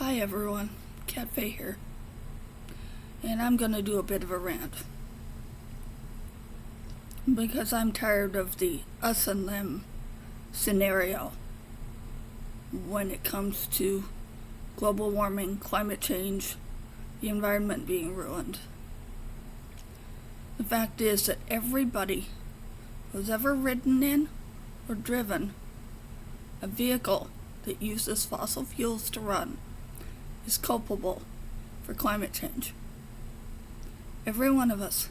Hi everyone, Leslie-Faye here, and I'm gonna do a bit of a rant because I'm tired of the us and them scenario when it comes to global warming, climate change, the environment being ruined. The fact is that everybody who's ever ridden in or driven a vehicle that uses fossil fuels to run is culpable for climate change. Every one of us.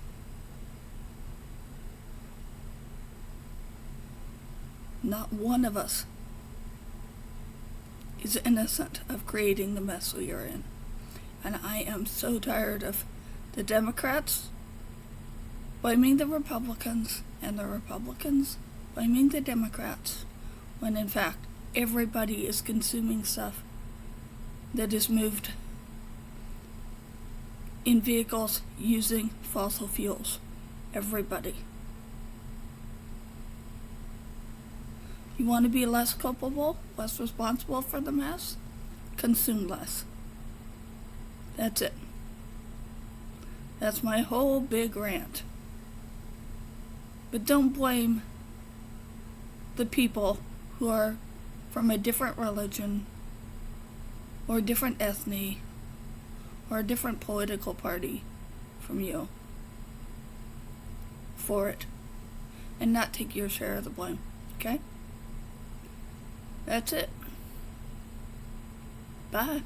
Not one of us is innocent of creating the mess we are in. And I am so tired of the Democrats blaming the Republicans and the Republicans blaming the Democrats, when in fact everybody is consuming stuff that is moved in vehicles using fossil fuels. Everybody. You want to be less culpable, less responsible for the mess? Consume less. That's it. That's my whole big rant. But don't blame the people who are from a different religion, or a different ethnicity, or a different political party from you for it, and not take your share of the blame, okay? That's it. Bye.